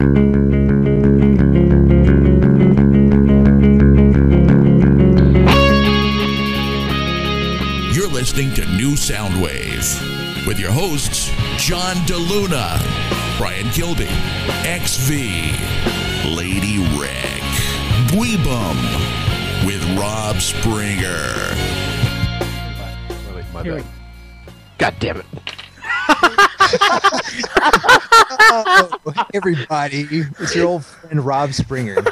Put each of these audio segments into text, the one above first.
You're listening to New Soundwave with your hosts, John DeLuna, Brian Kilby, XV, Lady Reg, Dweebum, with Rob Springer. Here we... God damn it. Hey everybody, it's your old friend Rob Springer.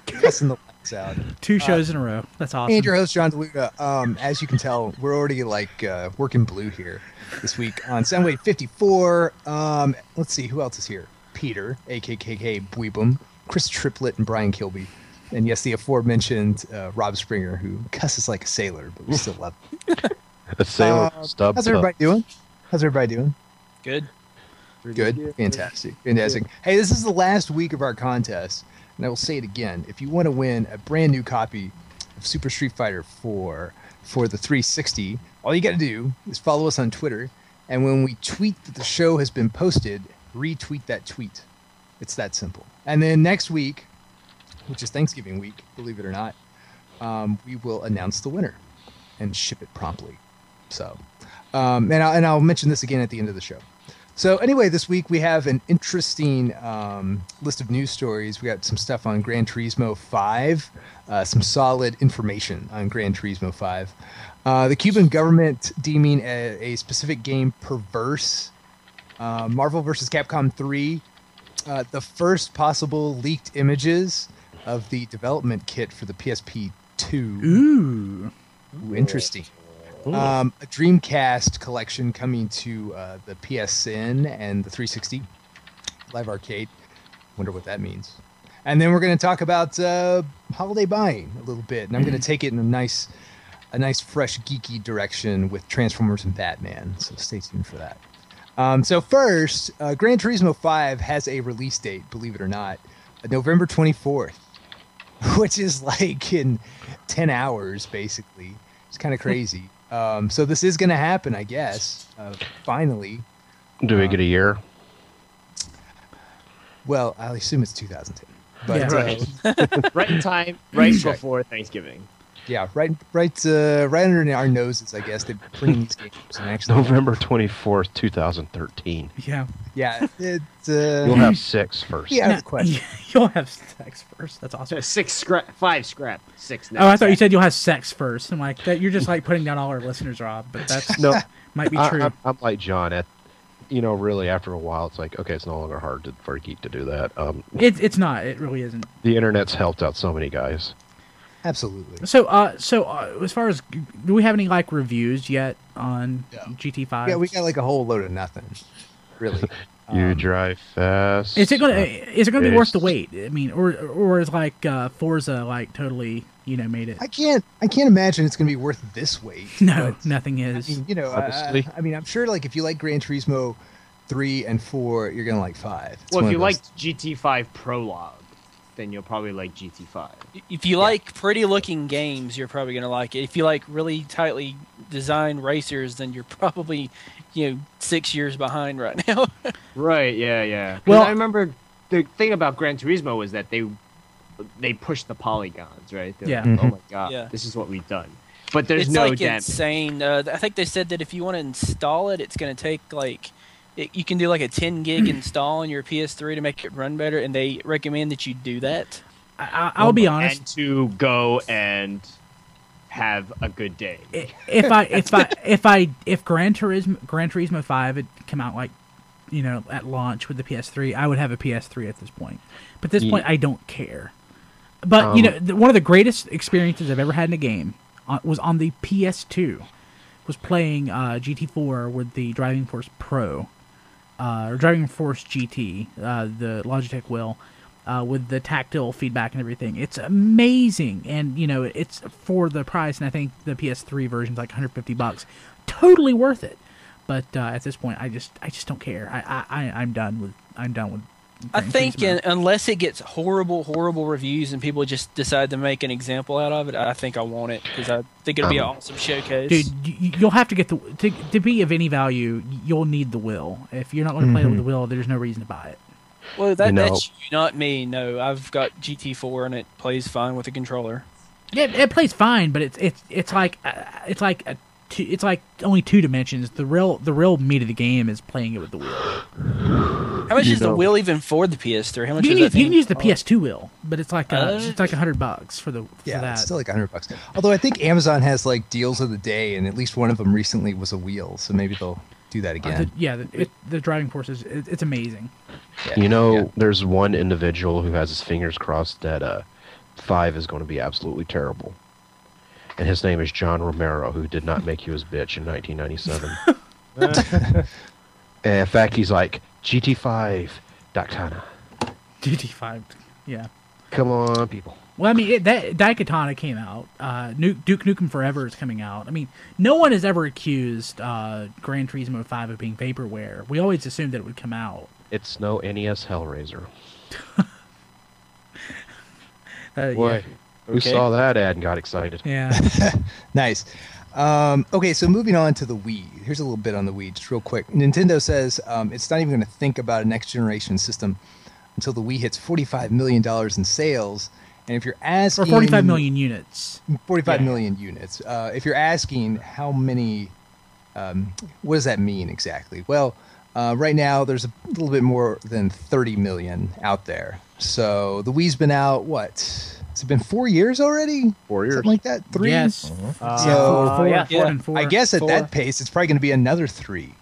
Cussing the lights out. 2 shows in a row. That's awesome. And your host, John DeLuna. As you can tell, we're already working blue here this week on Soundwave 54. Let's see, who else is here? Peter, AKKK Dweebum, Chris Triplett, and Brian Kilby. And yes, the aforementioned Rob Springer, who cusses like a sailor, but we still love him. A sailor stub. How's everybody doing? Good. Good. Fantastic. Hey, this is the last week of our contest, and I will say it again. If you want to win a brand new copy of Super Street Fighter 4 for the 360, all you got to do is follow us on Twitter, and when we tweet that the show has been posted, retweet that tweet. It's that simple. And then next week, which is Thanksgiving week, believe it or not, we will announce the winner and ship it promptly. So, and I'll mention this again at the end of the show. So anyway, this week we have an interesting list of news stories. We got some stuff on Gran Turismo 5, some solid information on Gran Turismo 5. The Cuban government deeming a specific game perverse. Marvel vs. Capcom 3. The first possible leaked images of the development kit for the PSP 2. Ooh, interesting. A Dreamcast collection coming to the PSN and the 360 Live Arcade. Wonder what that means. And then we're going to talk about holiday buying a little bit, and I'm going to take it in a nice, fresh, geeky direction with Transformers and Batman. So stay tuned for that. So first, Gran Turismo 5 has a release date, believe it or not, November 24th, which is like in 10 hours, basically. It's kind of crazy. So this is going to happen, I guess, finally. Do we get a year? Well, I assume it's 2010. But, yeah, right. Right in time, right before Thanksgiving. Yeah, right under our noses, I guess. They're printing these games. And actually, November 24th, 2013. Yeah. Yeah, it's... You'll have 6 first. Yeah, that's a question. You'll have sex first. That's awesome. 5 scrap, 6 now. Oh, I thought you said you'll have sex first. I'm like, that. You're just like putting down all our listeners, Rob. But that's might be true. I'm like John. Really, after a while, it's like, okay, it's no longer hard for a geek to do that. It's not. It really isn't. The internet's helped out so many guys. Absolutely. So, as far as, do we have any reviews yet on GT5? Yeah, we got a whole load of nothing, really. You drive fast. Is it gonna be worth the wait? I mean, or is Forza totally made it? I can't imagine it's gonna be worth this wait. No, nothing is. I mean, honestly. I'm sure if you like Gran Turismo 3 and 4, you're gonna like 5. Well, if you liked GT5 Prologue, then you'll probably like GT5. If you like pretty-looking games, you're probably going to like it. If you like really tightly designed racers, then you're probably, 6 years behind right now. Right, yeah. Well, I remember the thing about Gran Turismo was that they pushed the polygons, right? They're like, oh my god, this is what we've done. But there's no damage. Insane. I think they said that if you want to install it, it's going to take you can do a 10 gig install on your PS3 to make it run better, and they recommend that you do that. I'll be honest. And to go and have a good day. If Gran Turismo 5 had come out at launch with the PS3, I would have a PS3 at this point. But at this point, I don't care. But one of the greatest experiences I've ever had in a game was on the PS2. Was playing GT4 with the Driving Force Pro, or Driving Force GT, the Logitech wheel, with the tactile feedback and everything. It's amazing, and it's for the price. And I think the PS3 version's like $150. Totally worth it. But at this point, I just don't care. I'm done with. I think unless it gets horrible reviews and people just decide to make an example out of it, I think I want it because I think it'll be an awesome showcase. Dude, you'll have to get to be of any value. You'll need the will. If you're not going to play it with the will, there's no reason to buy it. Well, that's you, not me. No, I've got GT4 and it plays fine with a controller. Yeah, it plays fine, but it's like only 2 dimensions. The real meat of the game is playing it with the wheel. How much is the wheel even for the PS3? How much you can use the PS2 wheel, but it's like $100 for that. It's still like $100. Although I think Amazon has like deals of the day, and at least one of them recently was a wheel, so maybe they'll do that again. The driving force it's amazing. Yeah. There's one individual who has his fingers crossed that 5 is going to be absolutely terrible. And his name is John Romero, who did not make you his bitch in 1997. And in fact, he's like, GT5, Daikatana. GT5, yeah. Come on, people. Well, I mean, Daikatana came out. Duke Nukem Forever is coming out. I mean, no one has ever accused Gran Turismo 5 of being vaporware. We always assumed that it would come out. It's no NES Hellraiser. Boy, who saw that ad and got excited? Yeah. Nice. Okay, so moving on to the Wii. Here's a little bit on the Wii, just real quick. Nintendo says it's not even going to think about a next-generation system until the Wii hits $45 million in sales. And if you're asking... Or 45 million units. 45 million units. If you're asking how many... what does that mean exactly? Well, right now there's a little bit more than 30 million out there. So the Wii's been out, what? Has it been 4 years already? 4 years. Something like that? 3? Yes. Four. I guess at that pace, it's probably going to be another 3.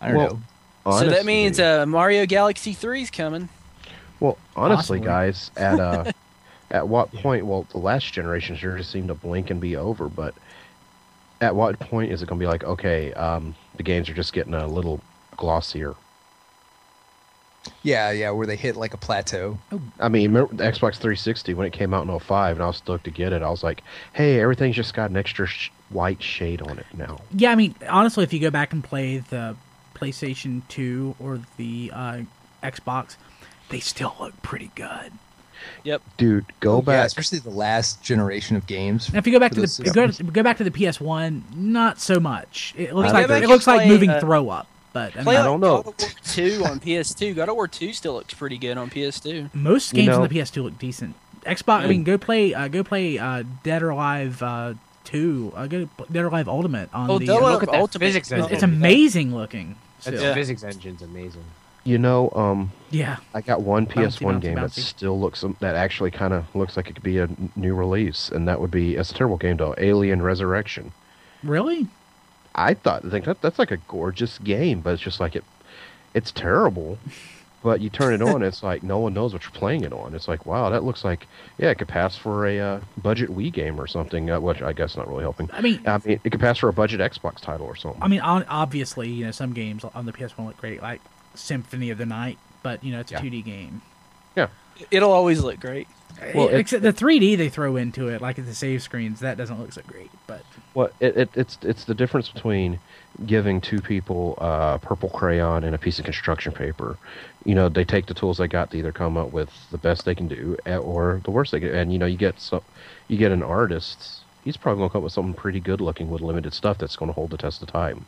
I don't know. Honestly, so that means Mario Galaxy 3 is coming. Well, honestly, guys, at what point? Well, the last generation sure just seemed to blink and be over. But at what point is it going to be like, okay, the games are just getting a little glossier? Yeah, where they hit like a plateau. I mean, remember the Xbox 360 when it came out in 2005, and I was stoked to get it. I was like, hey, everything's just got an extra white shade on it now. Yeah, I mean, honestly, if you go back and play the PlayStation 2 or the Xbox, they still look pretty good. Yep, dude, go back. Yeah, especially the last generation of games. Now, if you go back to the go back to the PS1, not so much. It looks like moving throw up. But I don't know. God of War 2 on PS2. God of War 2 still looks pretty good on PS2. Most games on the PS2 look decent. Xbox. I mean, go play Dead or Alive 2. Go Dead or Alive Ultimate on the. Look at that physics engine. It's amazing looking. That physics engine's amazing. You know, yeah. I got one PS1 game that still looks that actually kind of looks like it could be a new release, and that would be it's a terrible game though. Alien Resurrection. Really? I think that's like a gorgeous game, but it's just like it's terrible. But you turn it on, it's like no one knows what you're playing it on. It's like, wow, that looks like it could pass for a budget Wii game or something. Which I guess not really helping. I mean, it could pass for a budget Xbox title or something. I mean, obviously, some games on the PS1 look great, like Symphony of the Night, but it's a 2D game. Yeah, it'll always look great. Well, except the 3D they throw into it, like at the save screens, that doesn't look so great. But it's the difference between giving two people purple crayon and a piece of construction paper. They take the tools they got to either come up with the best they can do or the worst they can. And you get an artist. He's probably gonna come up with something pretty good looking with limited stuff that's going to hold the test of time.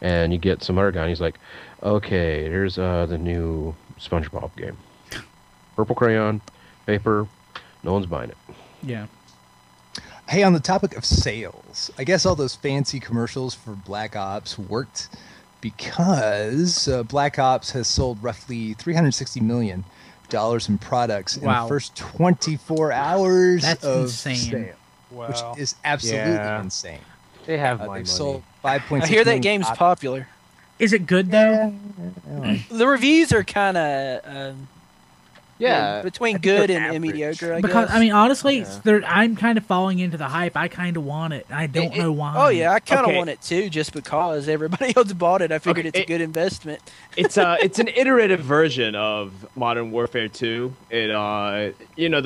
And you get some other guy, and he's like, okay, here's the new SpongeBob game. Purple crayon, paper, no one's buying it. Yeah. Hey, on the topic of sales, I guess all those fancy commercials for Black Ops worked because Black Ops has sold roughly $360 million in products in the first 24 hours of insane. sale, which is absolutely insane. They have my money. Sold 5.6 I hear that million game's copies. popular. Is it good though? The reviews are kind of between good and mediocre. I guess. I mean, honestly, I'm kind of falling into the hype. I kind of want it. I don't know why. Oh yeah, I kind of want it too, just because everybody else bought it. I figured it's a good investment. It's an iterative version of Modern Warfare 2. It the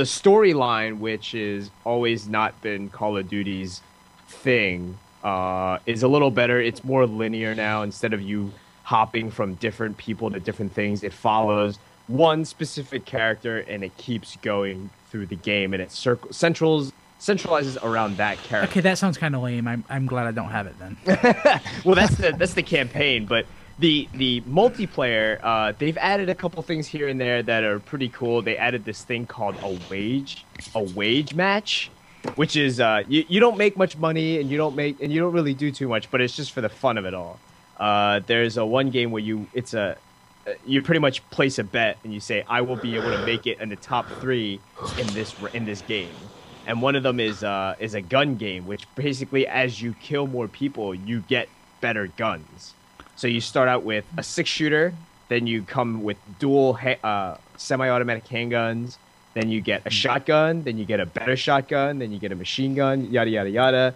storyline, which is always not been Call of Duty's thing, is a little better. It's more linear now. Instead of you hopping from different people to different things, it follows one specific character and it keeps going through the game, and it centralizes around that character. Okay, that sounds kind of lame. I'm glad I don't have it then. Well, that's the campaign, but the multiplayer, they've added a couple things here and there that are pretty cool. They added this thing called a wage match, which is you don't make much money and you don't really do too much, but it's just for the fun of it all. There's one game where you pretty much place a bet and you say, I will be able to make it in the top 3 in this game. And one of them is a gun game, which basically as you kill more people, you get better guns. So you start out with a 6-shooter, then you come with dual semi-automatic handguns, then you get a shotgun, then you get a better shotgun, then you get a machine gun, yada yada yada.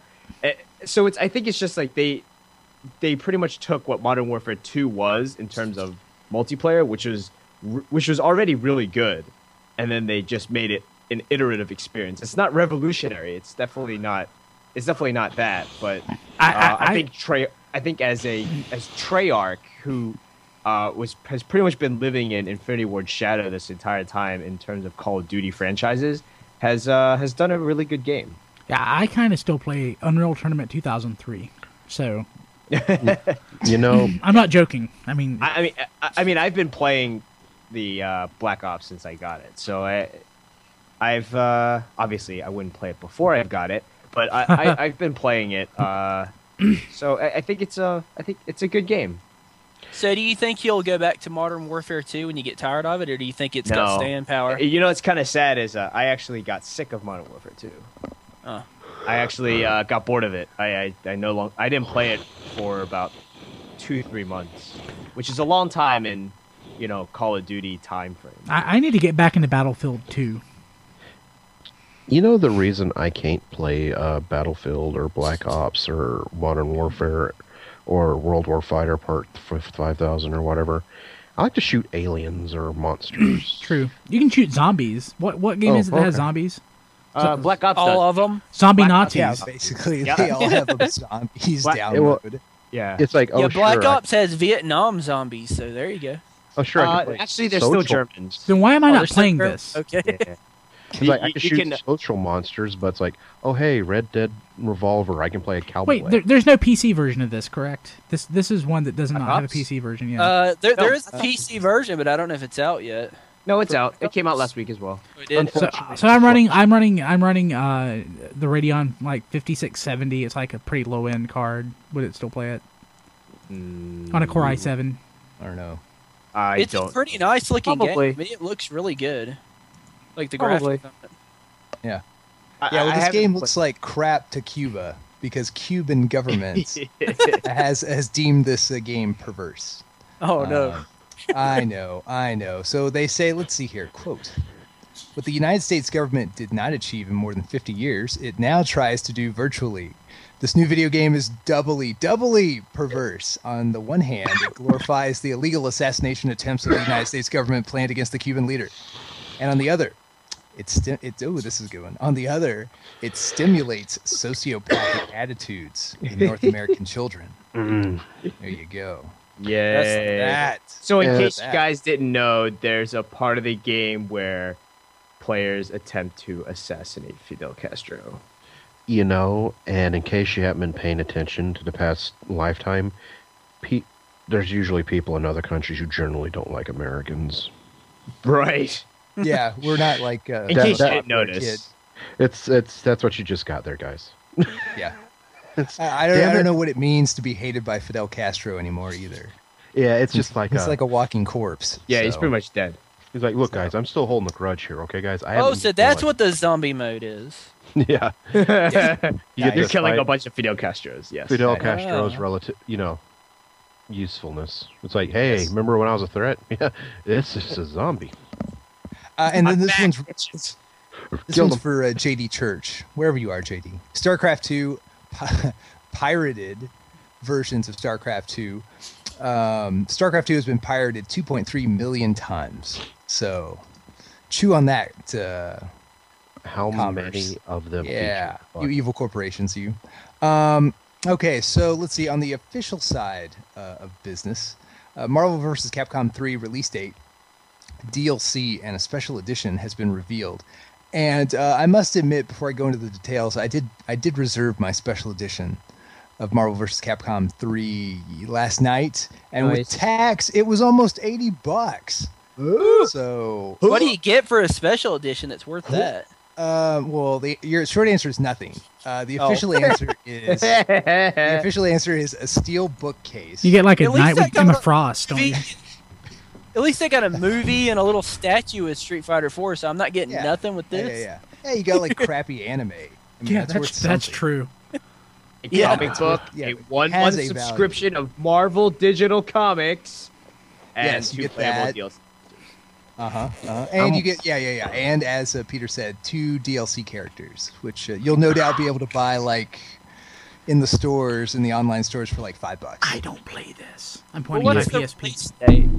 So I think it's just like they pretty much took what Modern Warfare 2 was in terms of multiplayer, which was already really good, and then they just made it an iterative experience. It's not revolutionary. It's definitely not that. But I think as Treyarch, who has pretty much been living in Infinity Ward's shadow this entire time in terms of Call of Duty franchises, has done a really good game. Yeah, I kind of still play Unreal Tournament 2003. So, I'm not joking. I mean, I've been playing the Black Ops since I got it. So I've obviously I wouldn't play it before I got it, but I've been playing it. So I think it's a good game. So do you think you'll go back to Modern Warfare 2 when you get tired of it, or do you think it's got staying power? It's kind of sad is I actually got sick of Modern Warfare 2. Oh. I actually got bored of it. I didn't play it for about 2-3 months, which is a long time in Call of Duty time frame. I need to get back into Battlefield 2. The reason I can't play Battlefield or Black Ops or Modern Warfare or World War Fighter Part 5000 or whatever, I like to shoot aliens or monsters. True. You can shoot zombies. What game is it that has zombies? Black Ops all of them? Zombie Nazis. Yeah, basically. Yeah. They all have them zombies downloaded. Yeah. It's like, Black Ops has Vietnam zombies, so there you go. Oh, sure. Actually, they're still Germans. Then why am I not playing this? Okay. Yeah. It's like I can shoot social monsters, but it's like, oh hey, Red Dead Revolver, I can play a cowboy. Wait, there's no PC version of this, correct? This is one that does not have a PC version yet. There is a PC version, but I don't know if it's out yet. No, it's out. It came out last week as well. It did. So I'm running the Radeon 5670. It's like a pretty low end card. Would it still play it on a Core i7? I don't know. It's a pretty nice looking Probably. game. It looks really good. Like the Probably. graphics. Yeah. This game looks like crap to Cuba because Cuban government has deemed this a game perverse. Oh no. I know. So they say, let's see here, quote, what the United States government did not achieve in more than 50 years, it now tries to do virtually. This new video game is doubly perverse. On the one hand, it glorifies the illegal assassination attempts of the United States government planned against the Cuban leader. And on the other, this is a good one. On the other, it stimulates sociopathic attitudes in North American children. There you go. Yeah. So in case you guys didn't know, there's a part of the game where players attempt to assassinate Fidel Castro. And in case you haven't been paying attention to the past lifetime, there's usually people in other countries who generally don't like Americans. Right. Yeah, we're not like in case you didn't notice. That's what you just got there, guys. Yeah. I don't know what it means to be hated by Fidel Castro anymore either. Yeah, it's just like it's like a walking corpse. Yeah, he's pretty much dead. He's like, look, guys, I'm still holding the grudge here, okay, guys? So that's what the zombie mode is. Yeah. You're killing a bunch of Fidel Castros. Yes. Fidel Castro's relative, usefulness. It's like, hey, remember when I was a threat? Yeah, it's just a zombie. And then this one's for JD Church, wherever you are, JD. StarCraft 2, pirated versions of StarCraft 2. StarCraft 2 has been pirated 2.3 million times. So, chew on that. How commerce. many of them? Yeah, you evil corporations, you. Okay, so let's see. On the official side of business, Marvel vs. Capcom 3 release date, DLC, and a special edition has been revealed. And I must admit, before I go into the details, I did reserve my special edition of Marvel vs. Capcom 3 last night, and with Nice. tax, it was almost $80. So, What do you get for a special edition that's worth that? well, your short answer is nothing. The official answer is a steel bookcase. You get like a At least night that with Emma got a Frost, don't you? At least they got a movie and a little statue with Street Fighter 4, so I'm not getting Yeah. nothing with this. Yeah, you got like crappy anime. I mean, Yeah, worth that's something. true. A Yeah. comic book, Yeah, a it 1 has month a value. subscription of Marvel Digital Comics, and Yes, you 2 get playable that. DLC. And you get and as Peter said, 2 DLC characters, which you'll no doubt be able to buy like in the stores, in the online stores for like $5. I don't play this. I'm Well, pointing at what's my the PSP. release date?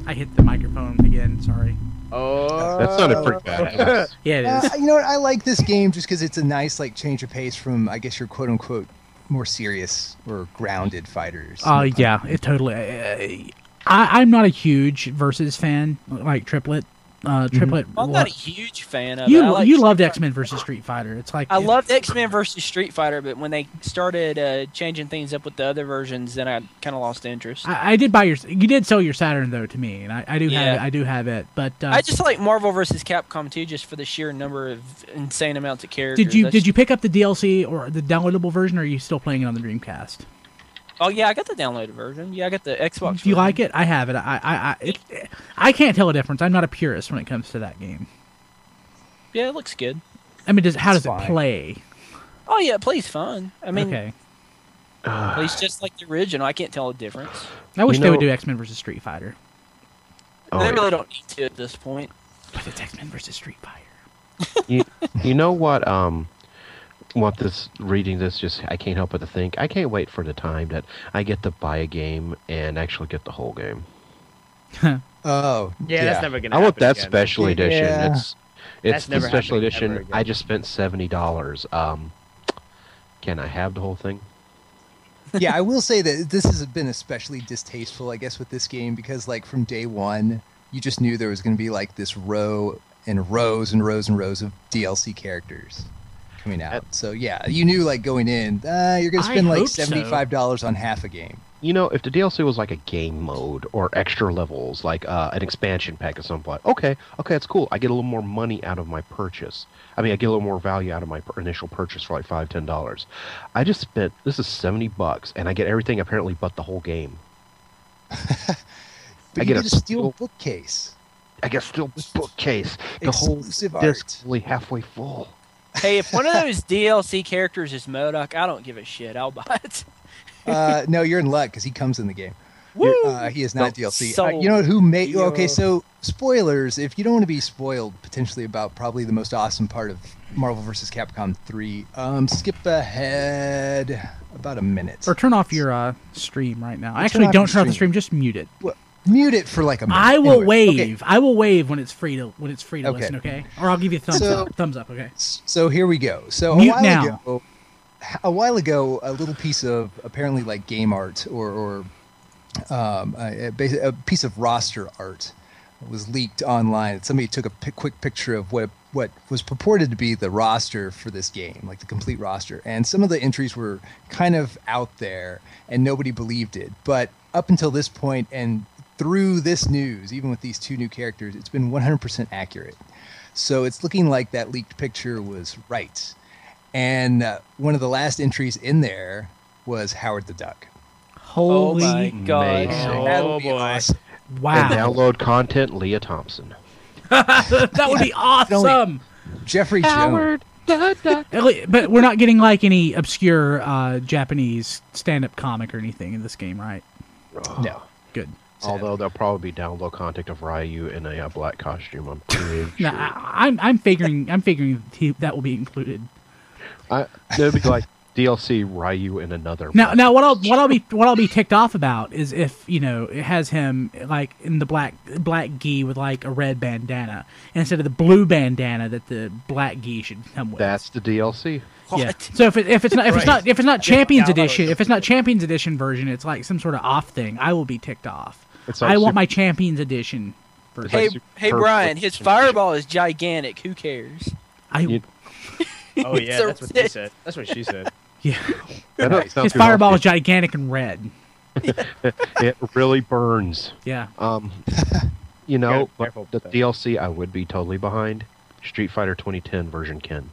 I hit the microphone again. Sorry. Oh, That sounded pretty badass. Yeah, it is. You know what? I like this game just because it's a nice like change of pace from I guess your quote unquote more serious or grounded fighters. Oh yeah, it totally. I'm not a huge versus fan like Triplet. Triplet. I'm not a huge fan of it. You I like you Street loved Fighter. X-Men versus Street Fighter. It's like I loved X-Men versus Street Fighter, but when they started changing things up with the other versions, then I kind of lost interest. I did buy your. You did sell your Saturn though to me, and I do have Yeah. it. I do have it. But I just like Marvel versus Capcom 2 just for the sheer number of insane amounts of characters. did you pick up the DLC or the downloadable version, or are you still playing it on the Dreamcast? Oh yeah, I got the downloaded version. Yeah, I got the Xbox. Do you version. like it? I have it. I can't tell a difference. I'm not a purist when it comes to that game. Yeah, it looks good. I mean, how It's does it fine. play? Oh yeah, it plays fun. I mean, Okay. it plays just like the original. I can't tell a difference. I wish You they would know- do X-Men versus Street Fighter, Oh, they yeah. really don't need to at this point. but it's X-Men versus Street Fighter. You know what this reading this just I can't help but to think I can't wait for the time that I get to buy a game and actually get the whole game. Oh, yeah, that's never gonna. I want happen that again. special edition. Yeah. It's That's the never special happening ever edition. again. I just spent $70. Can I have the whole thing? yeah. I will say that this has been especially distasteful, I guess, with this game because like from day one, you just knew there was going to be like this row and rows and rows and rows of DLC characters coming out. So yeah, you knew like going in, you're going to I spend like hope so. $75 on half a game. You know, if the DLC was like a game mode or extra levels, like an expansion pack at some point, okay, it's cool. I get a little more money out of my purchase. I mean, I get a little more value out of my initial purchase for like $5-10. I just spent this is $70, and I get everything apparently but the whole game. But I you get get a a steel steel- bookcase. I get still bookcase. The whole Exclusive disc art. only halfway full. Hey, if one of those DLC characters is MODOK, I don't give a shit. I'll buy it. No, you're in luck because he comes in the game. Woo! He is not DLC. Sold. You know who made? Okay, Yeah. so spoilers. If you don't want to be spoiled, potentially about probably the most awesome part of Marvel vs. Capcom 3, skip ahead about a minute. Or turn off your stream right now. turn Actually, off don't your turn off the stream. stream. Just mute it. Well, mute it for like a minute. I will Anyway, okay. wave. I will wave when it's free to Okay. listen. Okay, or I'll give you a thumbs So- up. Thumbs up. Okay. So here we go. So Mute now. a while ago, a little piece of apparently like game art or a piece of roster art was leaked online. Somebody took a quick picture of what was purported to be the roster for this game, like the complete roster. And some of the entries were kind of out there, and nobody believed it. But up until this point, and through this news, even with these 2 new characters, it's been 100% accurate. So it's looking like that leaked picture was right. And one of the last entries in there was Howard the Duck. Holy Oh my god. Amazing. That Oh would be boy. awesome. wow! And download content, Leah Thompson. That would be awesome. Jeffrey Jones. But we're not getting like any obscure Japanese stand-up comic or anything in this game, right? No. Good. Although there'll probably be download content of Ryu in a black costume. I'm pretty No, sure. I'm figuring that will be included. It'll be like DLC Ryu in another. Now what I'll be ticked off about is if it has him like in the black gi with like a red bandana instead of the blue bandana that the black gi should come with. That's the DLC. Yeah. What? So if it's not Champions download Edition, it. if it's not Champions Edition version, it's like some sort of off thing. I will be ticked off. It's like I want Super- my Champions Edition version. Hey, Super hey, Purple Brian, his Edition. fireball is gigantic. Who cares? I You- Oh yeah, So that's what sick. she said. That's what she said. Yeah. That doesn't sound His too fireball is healthy. gigantic and red. It really burns. Yeah. You know, Gotta be careful the with that. DLC I would be totally behind. Street Fighter 2010 version Ken.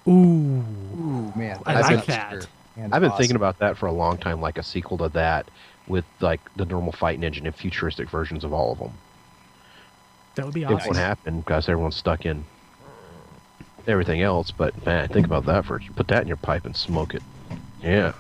Ooh. Ooh, man. I that's like up that. there. And I've been awesome. thinking about that for a long time, like a sequel to that with like the normal fighting engine and futuristic versions of all of them. That would be It won't awesome. happen because everyone's stuck in everything else. But man, think about that first. You put that in your pipe and smoke it. Yeah.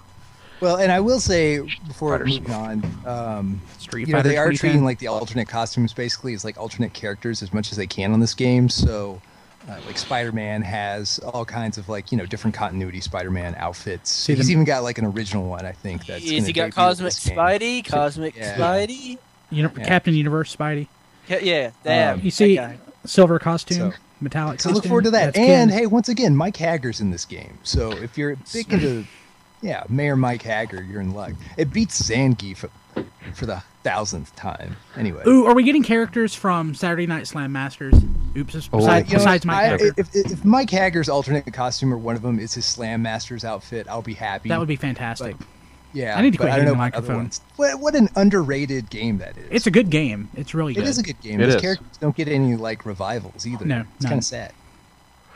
Well, and I will say before Fighter moving on, Street you know, Fighter they are 2010. treating like the alternate costumes basically as like alternate characters as much as they can on this game. So, like Spider-Man has all kinds of like different continuity Spider-Man outfits. He's even got like an original one, I think. That's Is gonna he got debut Cosmic this game. Spidey? Cosmic Yeah. Spidey? Yeah. Captain Universe Spidey. Yeah, damn. You see, that guy. silver costume, So- metallic So costume. look forward to that. That's And Ken. hey, once again, Mike Hager's in this game. So if you're big into, Mayor Mike Hager, you're in luck. It beats Zangief for the 1000th time. Anyway. Ooh, are we getting characters from Saturday Night Slam Masters? Oops, besides Mike Hager. If Mike Hager's alternate costume or one of them is his Slam Masters outfit, I'll be happy. That would be fantastic. Yeah, I need to but quit I don't know hitting the about other microphone. ones. What an underrated game that is. It's a good game. It's really good. It is a good game. It Those is. characters don't get any like revivals either. No, it's none. kind of sad.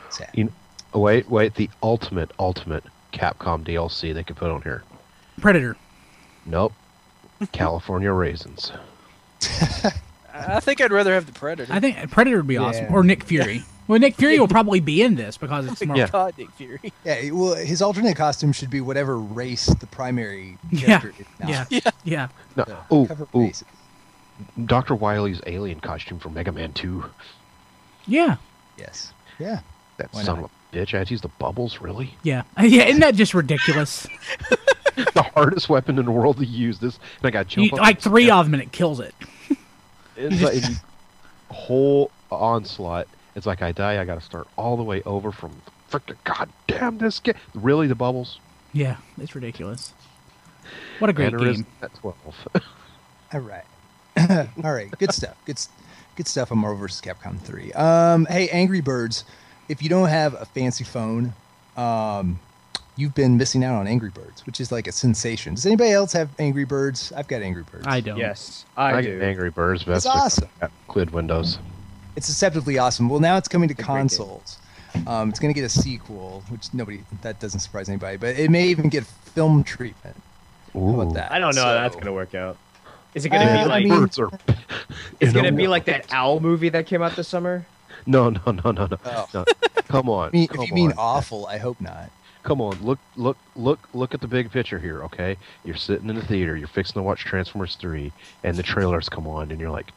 Sad. You know, wait, the ultimate Capcom DLC they could put on here. Predator. Nope. California Raisins. I think I'd rather have the Predator. I think Predator would be awesome. Yeah. Or Nick Fury. Well, Nick Fury will probably be in this because it's more. Yeah. God, Nick Fury. Yeah, well, his alternate costume should be whatever race the primary Yeah. character is now. Yeah. No. The cover Ooh, race. Dr. Wily's alien costume from Mega Man 2. Yeah. Yes. Yeah. That Why son not? of a bitch. I had to use the bubbles, really? Yeah. Yeah. Isn't that just ridiculous? The hardest weapon in the world to use this. And I got to jump up. Like 3 of them and it kills it. It's like a whole onslaught. It's like I die, I got to start all the way over from freaking goddamn this game. Really, the bubbles? Yeah. It's ridiculous. What a great Mannerism game. at 12. All right. All right. Good stuff. Good stuff on Marvel vs. Capcom 3. Hey, Angry Birds, if you don't have a fancy phone, you've been missing out on Angry Birds, which is like a sensation. Does anybody else have Angry Birds? I've got Angry Birds. I don't. Yes, I I get do. Angry Birds, but It's that's awesome. got Quid Windows. It's deceptively awesome. Well, now it's coming to It's a great consoles. It's going to get a sequel, which that doesn't surprise anybody, but it may even get film treatment. How Ooh. about that? I don't know how that's So- gonna work out. Is it gonna I be like? mean- Birds are. It's in gonna a be like world. that Owl movie that came out this summer. No. Oh. No. Come on. If come you mean on. awful, I hope not. Come on, look at the big picture here, okay? You're sitting in the theater, you're fixing to watch Transformers 3, and the trailers come on, and you're like,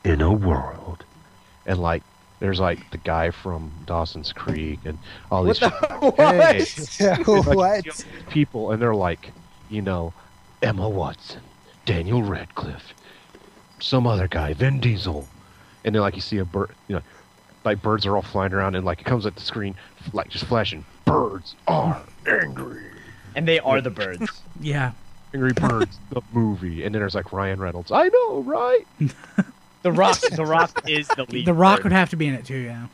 in a world. And like, there's like the guy from Dawson's Creek, and all these Hey, What? people, and they're like, Emma Watson, Daniel Radcliffe, some other guy, Vin Diesel. And then like you see a bird, like birds are all flying around, and like it comes at the screen, like just flashing, birds are angry. And they are the birds. Yeah. Angry Birds, the movie. And then there's like Ryan Reynolds. I know, right? The Rock is the lead. The Rock bird. would have to be in it too, yeah.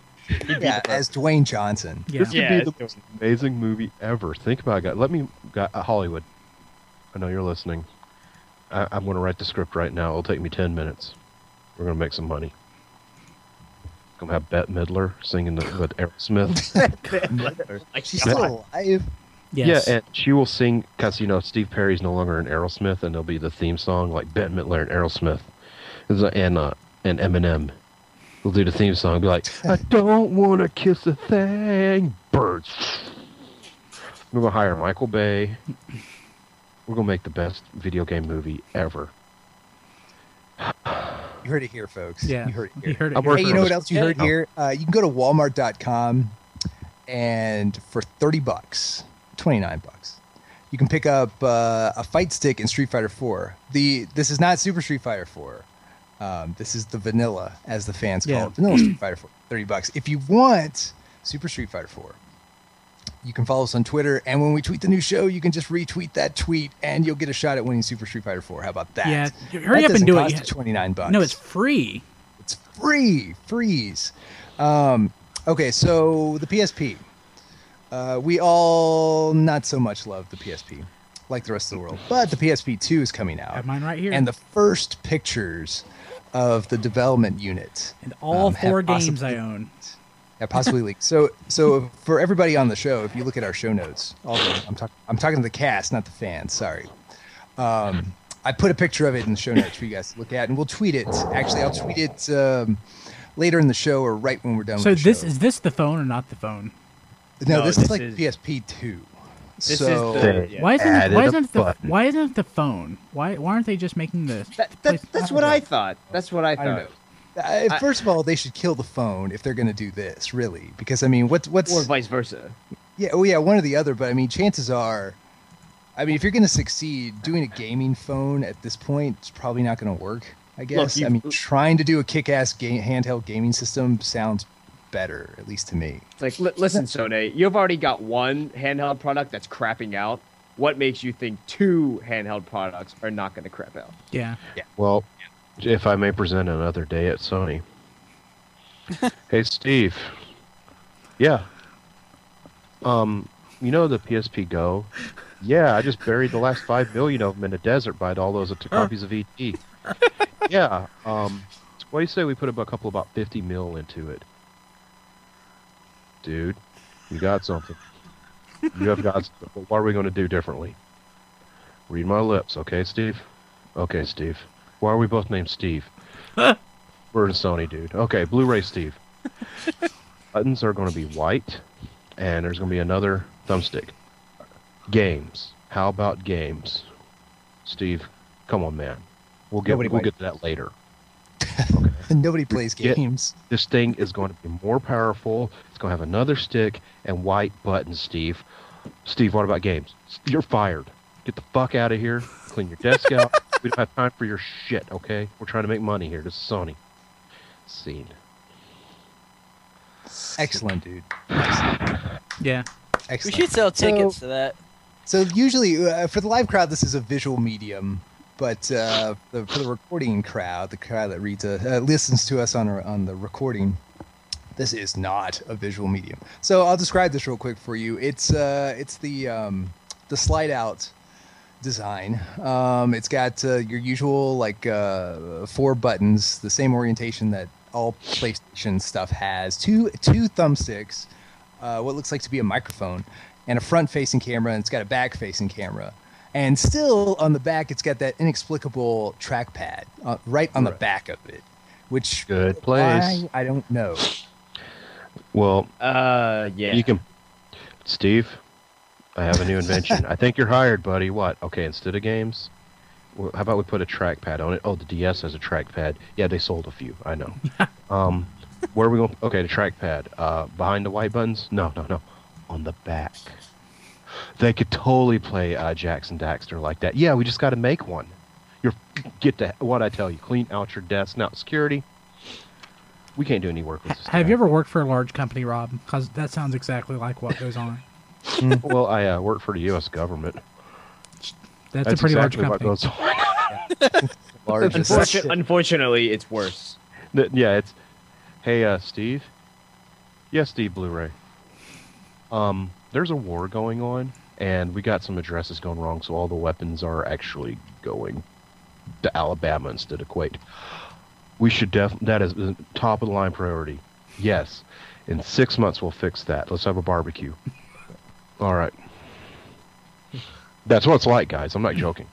Yeah, as Dwayne Johnson. Yeah. This could Yeah, be the it's most amazing movie ever. Think about it, guys. Let me, Hollywood. I know you're listening. I'm going to write the script right now. It'll take me 10 minutes. We're going to make some money. I'm going to have Bette Midler singing with Aerosmith. Like She's still alive. Yes. Yeah, and she will sing, because, Steve Perry's no longer in Aerosmith, and there'll be the theme song, like Bette Midler and Aerosmith. And Eminem will do the theme song, be like, I don't want to kiss a thing, birds. We're going to hire Michael Bay. We're going to make the best video game movie ever. You heard it here, folks. Yeah. You heard it here. You heard it. I'm here. working Hey, you on know this. what else you heard here? You can go to walmart.com and for $30, 29 bucks, you can pick up a fight stick in Street Fighter 4. This is not Super Street Fighter 4. This is the vanilla, as the fans call Yeah. it. Vanilla Street Fighter 4. $30. If you want Super Street Fighter 4, you can follow us on Twitter, and when we tweet the new show, you can just retweet that tweet, and you'll get a shot at winning Super Street Fighter 4. How about that? Yeah, hurry That up and doesn't do it. cost Yeah. you $29. No, it's free. It's free. Freeze. Okay, so the PSP. we all not so much love the PSP, like the rest of the world. But the PSP 2 is coming I out. have mine right here. And the first pictures of the development unit. And all 4 have games possibly- I own. Yeah, possibly leaked. So for everybody on the show, if you look at our show notes, I'm talking to the cast, not the fans. Sorry. I put a picture of it in the show notes for you guys to look at, and we'll tweet it. Actually, I'll tweet it later in the show or right when we're done. So with the this show. is this the phone or not the phone? No, No, this this is like is- PSP 2. This So is the. Yeah. Why isn't Added a why isn't it the phone? Why aren't they just making the? That's what I thought. That's what I I don't thought. know. First of all, they should kill the phone if they're going to do this, really, because I mean, what's Or vice versa. yeah, one or the other. But I mean, chances are, I mean, if you're going to succeed, doing a gaming phone at this point is probably not going to work. I guess. you- I mean, trying to do a kick-ass handheld gaming system sounds better, at least to me. It's like, listen, Sone, you've already got one handheld product that's crapping out. What makes you think 2 handheld products are not going to crap out? Yeah. Well, if I may present another day at Sony. Hey, Steve. Yeah. You know the PSP Go? Yeah, I just buried the last 5 million of them in a desert by all those copies of ET. Yeah. What do you say we put a couple about 50 mil into it? Dude, you got something. You have got something. What are we going to do differently? Read my lips, okay, Steve? Okay, Steve. Why are we both named Steve? We're in Sony, dude. Okay, Blu-ray Steve. Buttons are going to be white, and there's going to be another thumbstick. Games. How about games? Steve, come on, man. We'll get to that later. Nobody plays Yeah. games. This thing is going to be more powerful. It's going to have another stick and white buttons, Steve. Steve, what about games? You're fired. Get the fuck out of here. Clean your desk out. We don't have time for your shit, okay? We're trying to make money here. This is Sony. Scene. Excellent, dude. Yeah. We Excellent. should sell tickets to that. So usually for the live crowd, this is a visual medium, but for the recording crowd, the crowd that listens to us on the recording, this is not a visual medium. So I'll describe this real quick for you. It's the slide out design. It's got your usual 4 buttons, the same orientation that all PlayStation stuff has. Two thumbsticks, what looks like to be a microphone, and a front-facing camera, and it's got a back-facing camera. And still on the back, it's got that inexplicable trackpad right on the back of it, which Good place. why, I don't know. Well, Yeah. you can... Steve, I have a new invention. I think you're hired, buddy. What? Okay, instead of games, how about we put a trackpad on it? Oh, the DS has a trackpad. Yeah, they sold a few. I know. Where are we going? Okay, the trackpad. Behind the white buttons? No. On the back. They could totally play Jackson Daxter like that. Yeah, we just got to make one. Get to what I tell you. Clean out your desk. Now, security. We can't do any work with this. Have you ever worked for a large company, Rob? Because that sounds exactly like what goes on. Well, I work for the U.S. government. That's a pretty exactly large company. what goes on. Largest. Unfortunately, it's worse. Yeah, it's... Hey, Steve? Yeah, Steve Blu-ray. There's a war going on, and we got some addresses going wrong, so all the weapons are actually going to Alabama instead of Kuwait. We should that is the top of the line priority. Yes. In 6 months we'll fix that. Let's have a barbecue. All right. That's what it's like, guys. I'm not joking.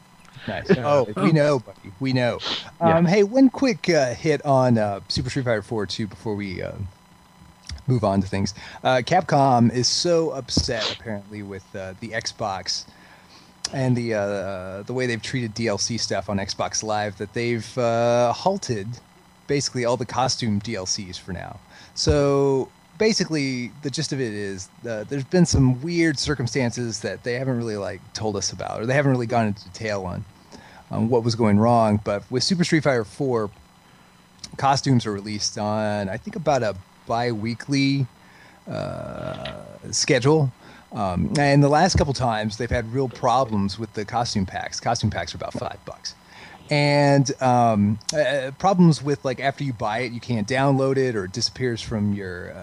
Nice. Oh, we know, buddy. We know. Yeah. Hey, one quick hit on Super Street Fighter 4 2 before we move on to things. Capcom is so upset, apparently, with the Xbox and the way they've treated DLC stuff on Xbox Live that they've halted basically all the costume DLCs for now. So basically, the gist of it is there's been some weird circumstances that they haven't really told us about, or they haven't really gone into detail on what was going wrong. But with Super Street Fighter 4, costumes are released on, I think, about a bi-weekly schedule. And the last couple times, they've had real problems with the costume packs. Costume packs are about $5. and problems with like after you buy it, you can't download it or it disappears from your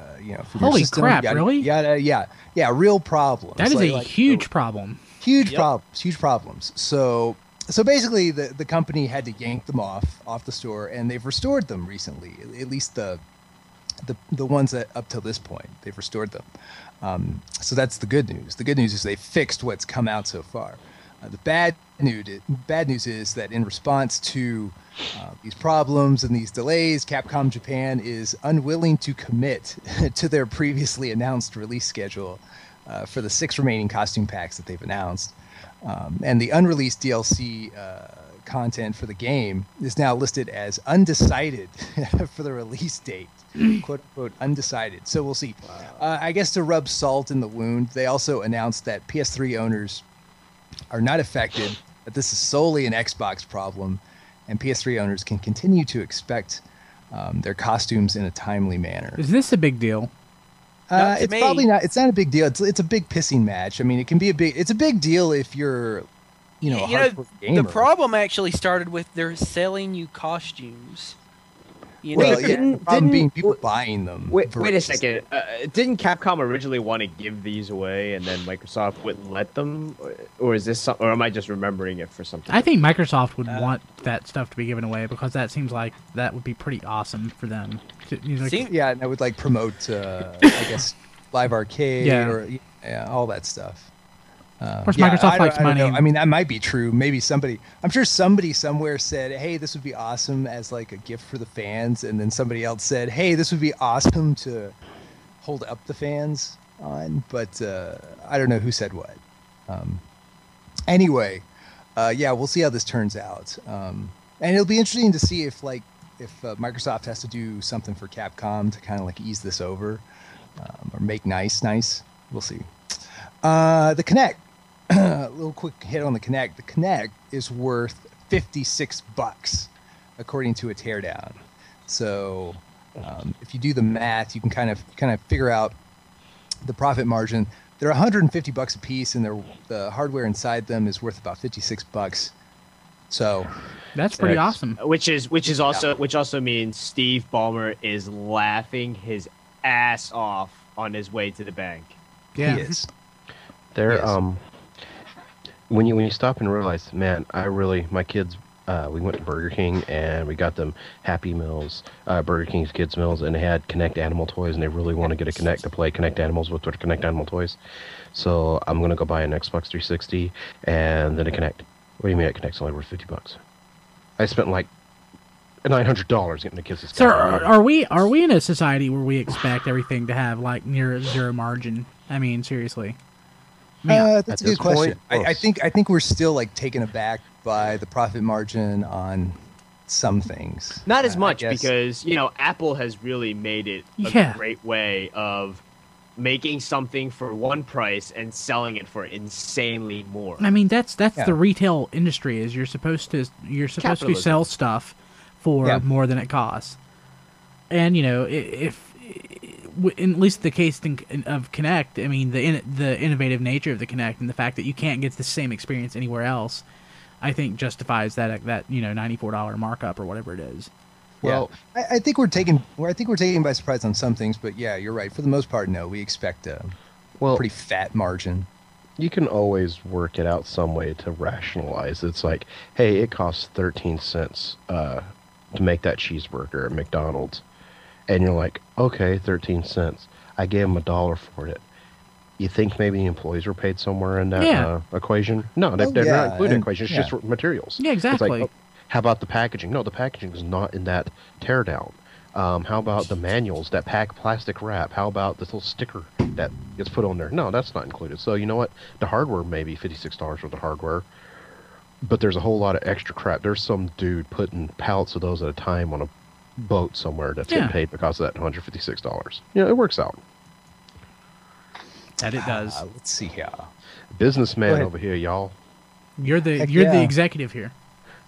from Holy your system. crap! Really? Yeah, real problems. That is a huge problem. Huge problems. So basically, the company had to yank them off the store, and they've restored them recently. At least the ones that up till this point, they've restored them. So that's the good news. The good news is they fixed what's come out so far. The bad news is that in response to these problems and these delays, Capcom Japan is unwilling to commit to their previously announced release schedule for the 6 remaining costume packs that they've announced. And the unreleased DLC content for the game is now listed as undecided for the release date. Quote unquote undecided. So we'll see. I guess to rub salt in the wound, they also announced that PS3 owners are not affected, that this is solely an Xbox problem, and PS3 owners can continue to expect their costumes in a timely manner. Is this a big deal? It's probably not. It's not a big deal. It's a big pissing match. I mean, it's a big deal if you're, a hardcore gamer. The problem actually started with they're selling you costumes. The problem being people buying them. Wait a second. Didn't Capcom originally want to give these away, and then Microsoft wouldn't let them, or is this, or am I just remembering it for something? I think Microsoft would want that stuff to be given away because that seems like that would be pretty awesome for them. Yeah, and I would promote, I guess, Live Arcade or all that stuff. Of course, Microsoft likes money. I mean, that might be true. Maybe I'm sure somebody somewhere said, hey, this would be awesome as like a gift for the fans. And then somebody else said, hey, this would be awesome to hold up the fans on. But I don't know who said what. Anyway, we'll see how this turns out. And it'll be interesting to see if Microsoft has to do something for Capcom to kind of ease this over or make nice. We'll see. The Kinect. A little quick hit on the Kinect. The Kinect is worth $56, according to a teardown. So, if you do the math, you can kind of figure out the profit margin. They're $150 a piece, and the hardware inside them is worth about $56. So, that's pretty awesome. Which also means Steve Ballmer is laughing his ass off on his way to the bank. Yeah. He is. When you stop and realize, man, my kids, we went to Burger King and we got them Happy Meals, Burger King's Kids Meals, and they had Kinect Animal toys, and they really want to get a Kinect to play Kinect Animals with their Kinect Animal toys. So I'm gonna go buy an Xbox 360 and then a Kinect. What do you mean a Kinect's only worth $50? I spent $900 getting the kids this. So are we in a society where we expect everything to have near zero margin? I mean, seriously. That's a good question. I think we're still taken aback by the profit margin on some things. Not as much because Apple has really made it a great way of making something for one price and selling it for insanely more. I mean, that's the retail industry. Is you're supposed to sell stuff for more than it costs, and if at least the case of Kinect, I mean, the innovative nature of the Kinect and the fact that you can't get the same experience anywhere else, I think justifies that $94 markup or whatever it is. Well, I think we're taken by surprise on some things, but yeah, you're right. For the most part, no, we expect a pretty fat margin. You can always work it out some way to rationalize. It's like, hey, it costs 13 cents to make that cheeseburger at McDonald's. And you're like, okay, 13 cents. I gave them $1 for it. You think maybe the employees were paid somewhere in that equation? No, they're not included in the equation. It's just materials. Yeah, exactly. It's like, how about the packaging? No, the packaging is not in that teardown. How about the manuals that pack plastic wrap? How about this little sticker that gets put on there? No, that's not included. So you know what? The hardware may be $56 for the hardware, but there's a whole lot of extra crap. There's some dude putting pallets of those at a time on a boat somewhere that's getting paid because of that $156. It works out. That it does. Let's see here. Businessman over here, y'all. You're the executive here.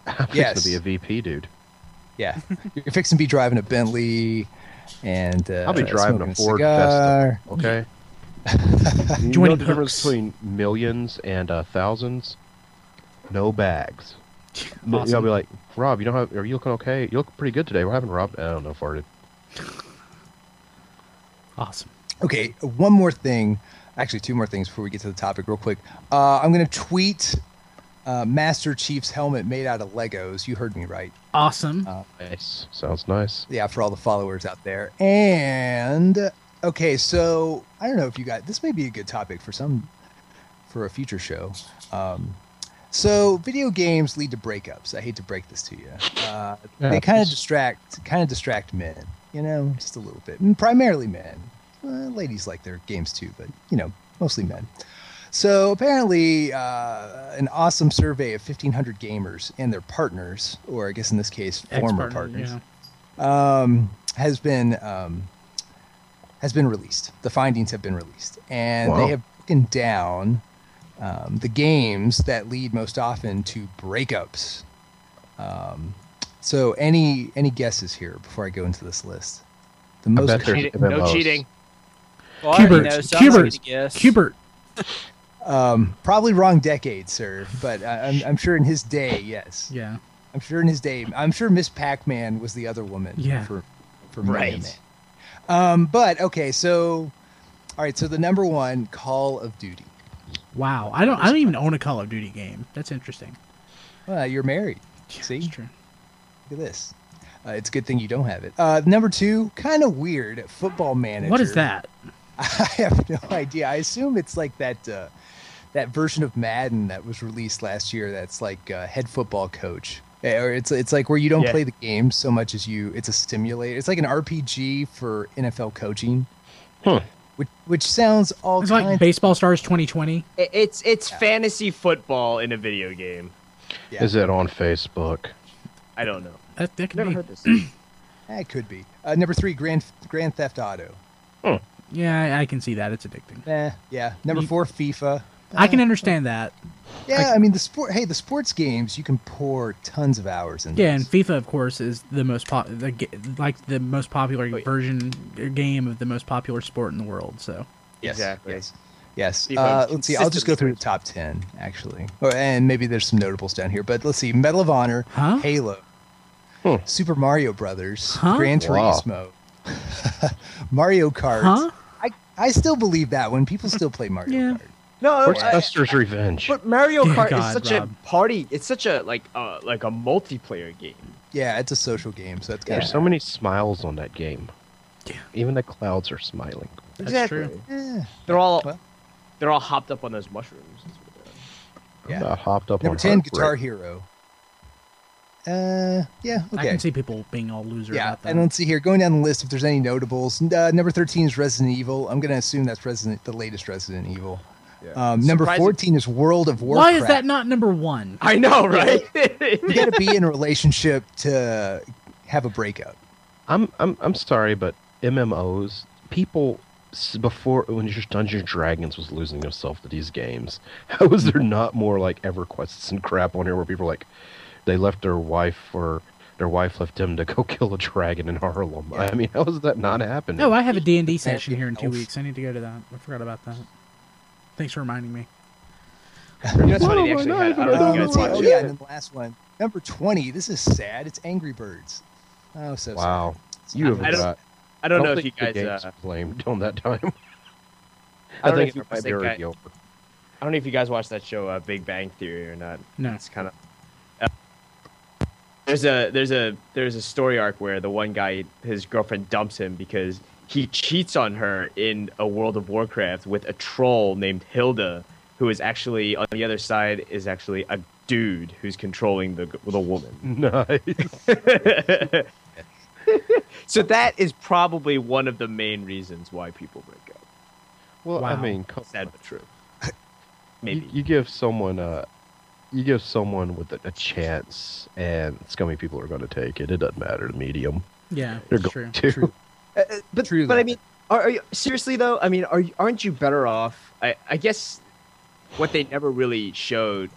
I'm fixing to be a VP, dude. Yeah, you're fixing to be driving a Bentley, and I'll be driving a Ford cigar. Fiesta. Okay. You know the difference between millions and thousands? No bags. Awesome. I'll be like, Rob, are you looking okay? You look pretty good today. What happened, Rob? I don't know, farted. Awesome. Okay, one more thing. Actually, two more things before we get to the topic real quick. I'm going to tweet Master Chief's helmet made out of Legos. You heard me right. Awesome. Nice. Sounds nice. Yeah, for all the followers out there. And, okay, so I don't know if you guys... This may be a good topic for a future show. So video games lead to breakups. I hate to break this to you. They kind of distract men, just a little bit. And primarily men. Ladies like their games too, but mostly men. So apparently, an awesome survey of 1,500 gamers and their partners, or I guess in this case, former partners, has been released. The findings have been released, and they have broken down the games that lead most often to breakups. So any guesses here before I go into this list? The most no cheating. Well, Cubert. Probably wrong decade, sir, but I'm sure in his day, yes. Yeah. I'm sure in his day. I'm sure Miss Pac-Man was the other woman. Yeah. For Mega Man. But okay, so all right, so the number one, Call of Duty. Wow, I don't even own a Call of Duty game. That's interesting. Well, you're married. Yeah, see, that's true. Look at this. It's a good thing you don't have it. Number two, kind of weird, Football Manager. What is that? I have no idea. I assume it's like that version of Madden that was released last year. That's like head football coach, or it's like where you don't play the game so much as it's a simulator. It's like an RPG for NFL coaching. Which sounds all it's like Baseball Stars 2020. It's fantasy football in a video game. Yeah. Is it on Facebook? I don't know. That could Never be. heard this. It could be. Number three, Grand Theft Auto. Yeah, I can see that. It's addicting. Yeah. Number four, FIFA. I can understand that. Yeah, I mean the sports games you can pour tons of hours into. Yeah, and FIFA, of course, is the most the most popular version game of the most popular sport in the world. So yes, exactly. Yes. Let's see. I'll just go through the top 10 actually, and maybe there's some notables down here. But let's see: Medal of Honor, Halo, Super Mario Brothers, Gran Turismo, Mario Kart. I still believe that one. People still play Mario Kart. No, Buster's Revenge. But Mario Kart is such Rob. a party. It's such a like a multiplayer game. Yeah, it's a social game. So There's so many smiles on that game. Yeah. Even the clouds are smiling. That's true. Yeah. They're all hopped up on those mushrooms. I'm not hopped up Number on 10, heartbreak. Guitar Hero. Yeah, okay. I can see people being all loser about that. And let's see here. Going down the list, if there's any notables. Number 13 is Resident Evil. I'm going to assume that's the latest Resident Evil. Yeah. Number 14 is World of Warcraft. Why is that not number one? I know, right? You got to be in a relationship to have a breakup. I'm sorry, but MMOs, people before when just Dungeons and Dragons was losing themselves to these games, how is there not more like EverQuests and crap on here where people are like they left their wife or their wife left them to go kill a dragon in Harlem? Yeah. I mean, how is that not happening? No, I have a D&D session here in 2 weeks. I need to go to that. I forgot about that. Thanks for reminding me. You know, it's funny. They actually had. I don't know if you guys watched it. And then the last one, number 20. This is sad. It's Angry Birds. Oh, so wow. sad. You have got. I don't know if think you the guys game's blamed on that time. I don't think know it might be already over. I don't know if you guys watched that show, Big Bang Theory, or not. No. It's kind of. There's a story arc where the one guy, his girlfriend dumps him because he cheats on her in a World of Warcraft with a troll named Hilda, who is actually on the other side is actually a dude who's controlling the woman. Nice. So that is probably one of the main reasons why people break up. Well, Wow. I mean, Sad but true. Maybe. you give someone with a chance, and scummy people are going to take it. It doesn't matter the medium. Yeah, They're it's going true. to. But True I that. mean, are you seriously though? I mean, aren't you better off? I guess what they never really showed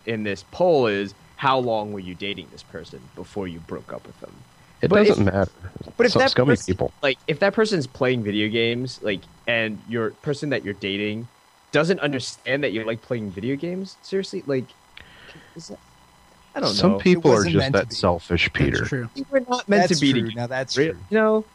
in this poll is how long were you dating this person before you broke up with them. It But doesn't matter. But if Some that scummy person, people. like if that person's playing video games, like, and your person that you're dating doesn't understand that you like playing video games, seriously, like, is that... I don't Some know. people are wasn't just meant to that be. selfish, Peter. That's true. You were not meant That's to be true. together. Now that's Really? true. You know,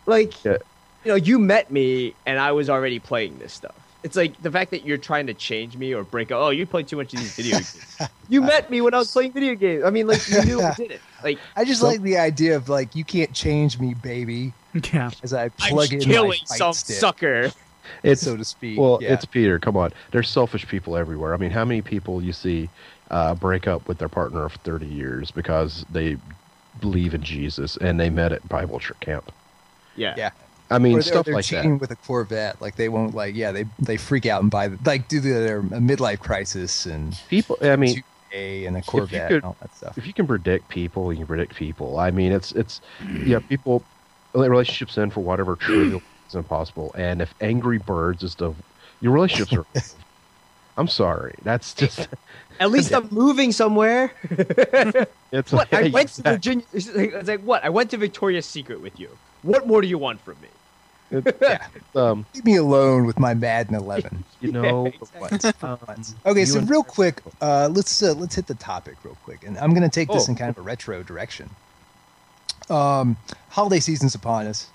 like, Yeah. you met me and I was already playing this stuff. It's like the fact that you're trying to change me or break up. Oh, you play too much of these video games. You met me when I was playing video games. I mean, like, you knew I did it. Like, I just like the idea of like you can't change me, baby, Yeah. as I I'm plug in my killing fight some stick, sucker. It's so to speak. well, yeah. it's Peter. Come on, there's selfish people everywhere. I mean, how many people you see break up with their partner of 30 years because they believe in Jesus and they met at Bible camp? Yeah. Yeah. I mean, Or stuff they're like cheating that. with a Corvette. Like they won't like. Yeah, they freak out and buy do their midlife crisis and People. I mean, 2K and a Corvette could- and all that stuff. if you can predict people, you can predict people. I mean, it's yeah, people let relationships end for whatever trivial reason possible. And if Angry Birds is your relationships are. I'm sorry, that's just At least I'm moving somewhere. it's What? I like, went to Virginia. It's like, what? I went to Victoria's Secret with you. What more do you want from me? Yeah. um, Leave me alone with my Madden 11. you know, Okay, so and- real quick, let's hit the topic real quick, and I'm gonna take this Oh. in kind of a retro direction. Holiday season's upon us,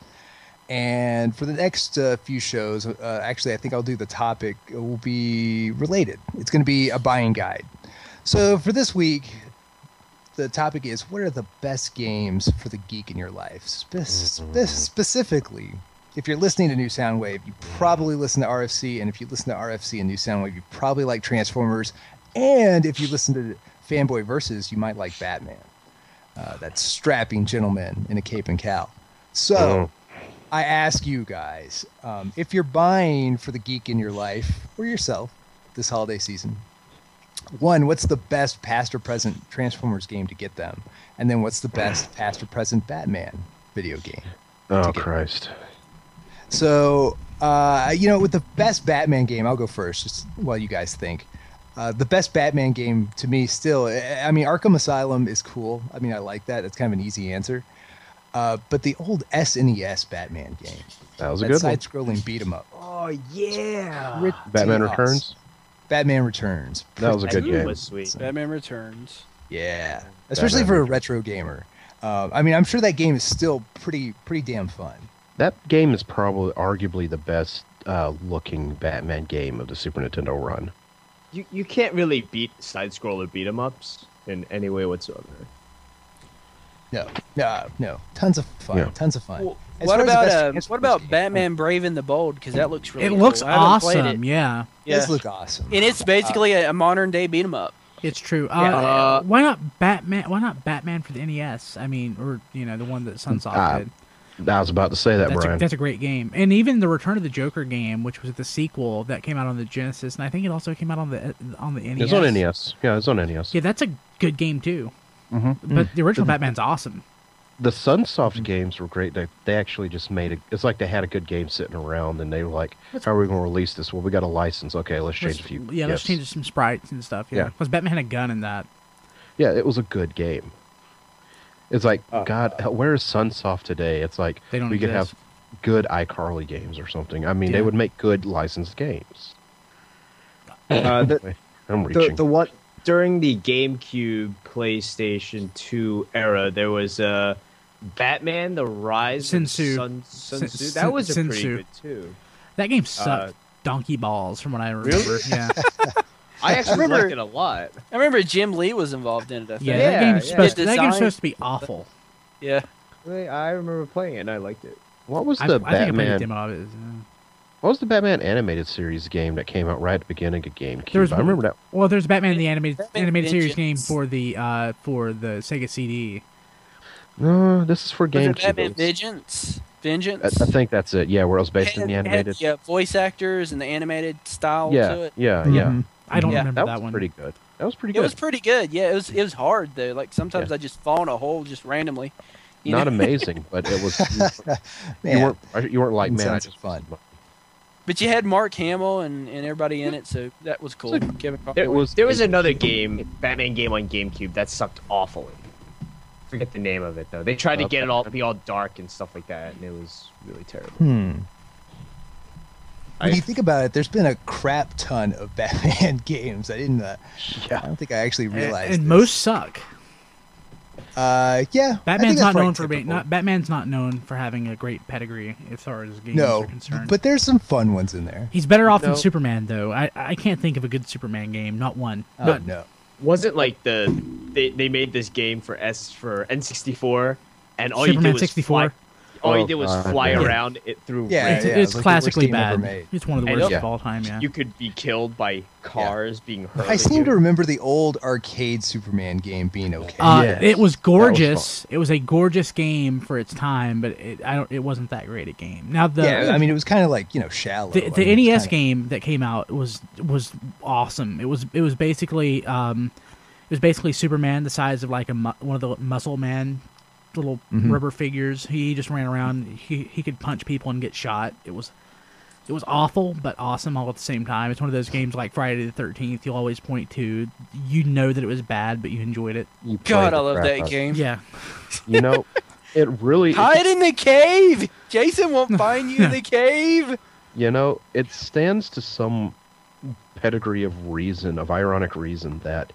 and for the next few shows, actually, I think I'll do the topic. It will be related. It's going to be a buying guide. So for this week, the topic is: what are the best games for the geek in your life? Specifically, if you're listening to New Soundwave, you probably listen to RFC, and if you listen to RFC and New Soundwave, you probably like Transformers, and if you listen to Fanboy Versus, you might like Batman. That strapping gentleman in a cape and cowl. So, I ask you guys, if you're buying for the geek in your life or yourself this holiday season, one, what's the best past or present Transformers game to get them? And then what's the best past or present Batman video game? oh Christ, So, with the best Batman game, I'll go first, just while you guys think. The best Batman game to me still, I mean, Arkham Asylum is cool. I mean, I like that. It's kind of an easy answer. But the old SNES Batman game, that was a that good one. side-scrolling beat 'em up. Oh yeah. Pretty Batman awesome. Returns. Batman Returns. That was a good That game. was sweet. Batman Returns. Yeah, especially Batman for a Returns. retro gamer. I mean, I'm sure that game is still pretty damn fun. That game is probably arguably the best looking Batman game of the Super Nintendo run. You can't really beat side scroller beat 'em ups in any way whatsoever. No. Tons of fun. Yeah. Tons of fun. Well, As what far as the about best what Transformers about game, Batman Brave and the Bold? Because that looks really. It looks cool. I haven't played awesome. it. Yeah, It does look awesome. And it's basically a modern day beat 'em up. it's true. Yeah. Why not Batman? Why not Batman for the NES? I mean, or the one that Sunsoft did. I was about to say that, That's Brian. that's a great game. And even the Return of the Joker game, which was the sequel that came out on the Genesis, and I think it also came out on the NES. It's on NES. Yeah, it's on NES. Yeah, that's a good game too. Mm-hmm. But the original Batman's awesome. The Sunsoft games were great. They actually just made it's like they had a good game sitting around, and they were like, "How are we going to release this?" Well, we got a license. Okay, let's change a few. Let's change some sprites and stuff. Yeah, Yeah. because Batman had a gun in that. Yeah, it was a good game. It's like, God, where is Sunsoft today? It's like They don't we could exist. have good iCarly games or something. I mean, Yeah. they would make good licensed games. The I'm reaching. the one during the GameCube PlayStation 2 era, there was Batman: The Rise Sin of Tzu. Sun Tzu. Sin- That was a Sin pretty Tzu. good too. That game sucked donkey balls, from what I remember. Really? Yeah, I actually remember- liked it a lot. I remember Jim Lee was involved in it. I think. yeah. Yeah, That game's yeah. supposed The that game's design- supposed to be awful. Yeah. I remember playing it and I liked it. What was I the think I played a Batman? demo of it. What was the Batman animated series game that came out right at the beginning of GameCube? There was- I remember that. Well, there's Batman the animated Batman series game Vengeance. for the Sega CD. No, this is for Was it GameCube. Batman Vengeance? I think that's it. Yeah, where it was based in the Had- animated. yeah, voice actors and the animated style to Yeah, it. yeah. Mhm. I don't Yeah. remember That that was one. pretty good. That was pretty It good. was pretty good. Yeah, it was hard though. Like sometimes Yeah. I just fall in a hole just randomly. You Not know? amazing, but it was. Man, You weren't like, That man, I sounds just fun. But you had Mark Hamill and everybody in it, so that was cool. Kevin There Conroy. was another game, Batman game on GameCube that sucked awfully. Forget the name of it though. They tried to get it all be all dark and stuff like that, and it was really terrible. When you think about it, there's been a crap ton of Batman games. I don't think I actually realized. And this. most suck. Yeah. Batman's not known for being Batman's not known for having a great pedigree as far as games are concerned. But there's some fun ones in there. He's better off than Superman, though. I can't think of a good Superman game. Not one. No. Wasn't like they made this game for N64, and all Superman you did was 64. all you did was fly around it through. It's like classically the worst game ever bad. made. It's one of the worst of all time. Yeah. You could be killed by cars being hurt. I seem to remember the old arcade Superman game being okay. It was gorgeous. It was a gorgeous game for its time, but it wasn't that great a game. Now it was kind of like shallow. The NES game that came out was awesome. It was basically Superman the size of like one of the Muscle Man little rubber figures. He just ran around. He could punch people and get shot. It was awful but awesome all at the same time. It's one of those games like Friday the 13th. You'll always point to. You know that it was bad, but you enjoyed it. God, I love that game. Yeah. It really hide in the cave. Jason won't find you in the cave. It stands to some pedigree of ironic reason that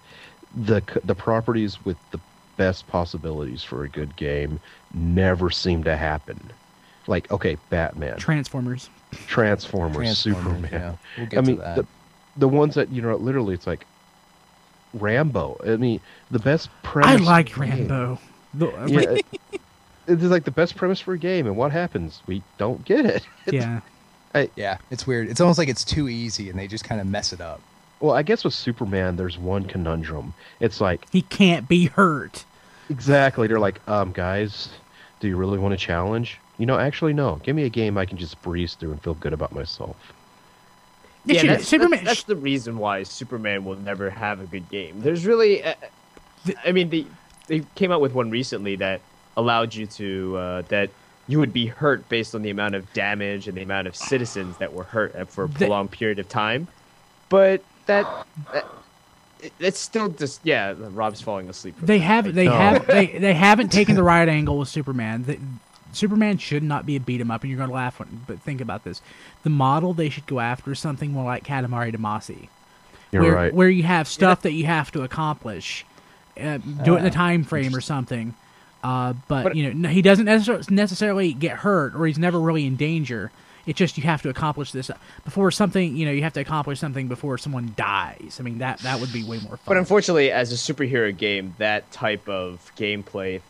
the properties with the best possibilities for a good game never seem to happen. Like, okay, Batman, Transformers, Superman. Yeah. We'll get to that. The ones that literally, it's like Rambo. I mean, the best premise. I like Rambo. It's like the best premise for a game, and what happens? We don't get it. It's weird. It's almost like it's too easy, and they just kind of mess it up. Well, I guess with Superman, there's one conundrum. It's like he can't be hurt. Exactly. They're like, guys, do you really want a challenge? Actually, no. Give me a game I can just breeze through and feel good about myself. Yeah, that's the reason why Superman will never have a good game. There's really, they came out with one recently that allowed you to that you would be hurt based on the amount of damage and the amount of citizens that were hurt for a prolonged period of time, but that's still just Rob's falling asleep. They haven't taken the right angle with Superman. Superman should not be a beat 'em up, and you're going to laugh but think about this. The model they should go after is something more like Katamari Damacy. You're right. Where you have stuff that you have to accomplish, do it in a time frame or something. But he doesn't necessarily get hurt, or he's never really in danger. It's just you have to accomplish this before something. You have to accomplish something before someone dies. I mean, that would be way more fun. But unfortunately, as a superhero game, that type of gameplay,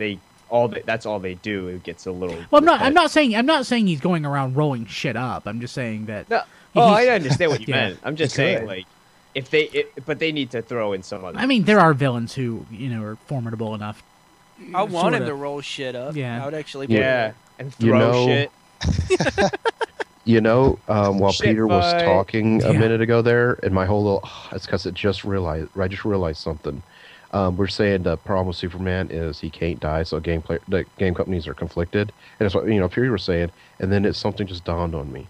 that's all they do. It gets a little. Well, I'm not saying he's going around rolling shit up. I'm just saying that. No. I understand what you meant. I'm just saying, like, but they need to throw in some other. I mean, there are villains who are formidable enough. I want him to roll shit up. Yeah, I would actually. And throw shit. While Peter was talking a minute ago there, and my whole little, it's because I just realized something. We're saying the problem with Superman is he can't die, so the game companies are conflicted, and it's what Peter was saying, and then something just dawned on me.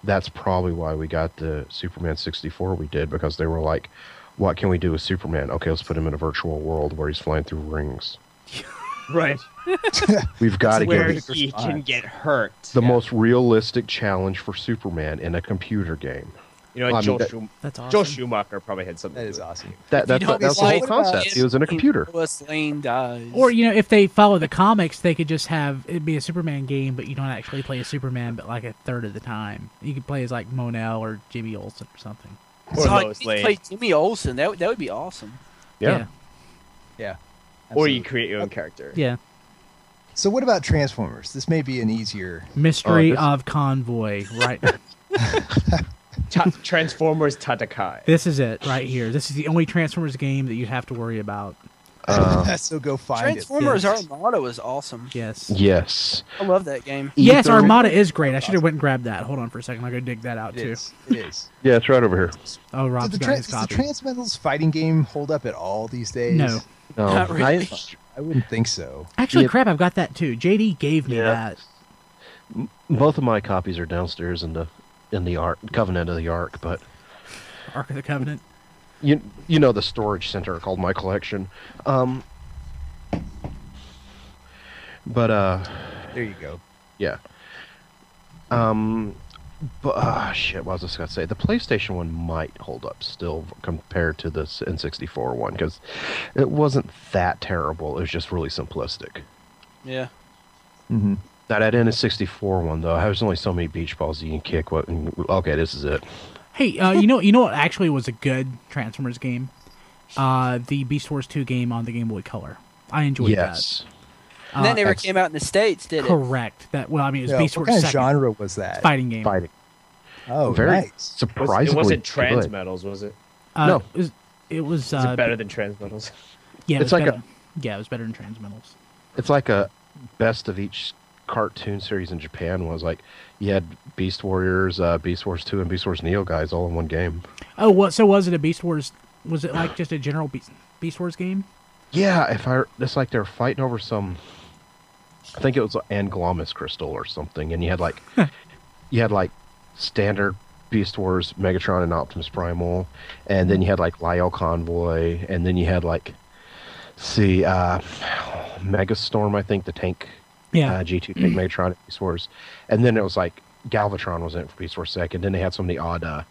That's probably why we got the Superman 64 we did, because they were like, what can we do with Superman? Okay, let's put him in a virtual world where he's flying through rings. Right. We've got to get where he can get hurt. The most realistic challenge for Superman in a computer game. That's awesome. Joel Schumacher probably had something. That is awesome. That's the whole concept. He was in a computer. Lois Lane dies. Or if they follow the comics, they could just have it be a Superman game, but you don't actually play as Superman, but like a third of the time. You could play as like Mon-El or Jimmy Olsen or something. Or Lois Lane. Play Jimmy Olsen. That would be awesome. Yeah. Or you create your own character. Yeah. So what about Transformers? This may be an easier mystery of Convoy, right? Transformers Tatakai. This is it right here. This is the only Transformers game that you have to worry about. So go find Transformers Armada was awesome. Yes. I love that game. Yes, Armada is great. I should have went and grabbed that. Hold on for a second. I'm going to dig that out, too. It is. Yeah, it's right over here. Oh, Rob's got his copy. Does the Transmetals fighting game hold up at all these days? No. Not really. I wouldn't think so. Actually, crap, I've got that, too. JD gave me that. Both of my copies are downstairs in the Ark, Covenant of the Ark, but... Ark of the Covenant? You know the storage center called My Collection. But there you go. Yeah. But shit, what was I just gonna say? The PlayStation one might hold up still compared to the N64 one because it wasn't that terrible. It was just really simplistic. Yeah. Mm-hmm. Now that N64 one though, there's only so many beach balls you can kick. Okay, this is it. Hey, you know what actually was a good Transformers game? The Beast Wars 2 game on the Game Boy Color. I enjoyed Yes. And that never came out in the States, did that. it? Correct. That it was Beast what Wars kind of 2nd. genre was that? Fighting game. Fighting. Oh, Very nice. surprisingly It wasn't good. Transmetals, was it? No. It was Is it better than Transmetals? Yeah, It's like better. Yeah, it was better than Transmetals. It's like a best of each cartoon series in Japan. Was like you had Beast Warriors, Beast Wars 2, and Beast Wars Neo guys all in one game. Oh, what? So was it a Beast Wars? Was it like just a general Beast Wars game? Yeah, it's like they're fighting over some. I think it was an Anglomus crystal or something, and you had like standard Beast Wars, Megatron and Optimus Primal, and then you had like Lyle Convoy, and then you had like Megastorm, I think the tank, Yeah. G2 tank Megatron and Beast Wars, and then it was like Galvatron was in it for Beast Wars Second. Then they had some of the odd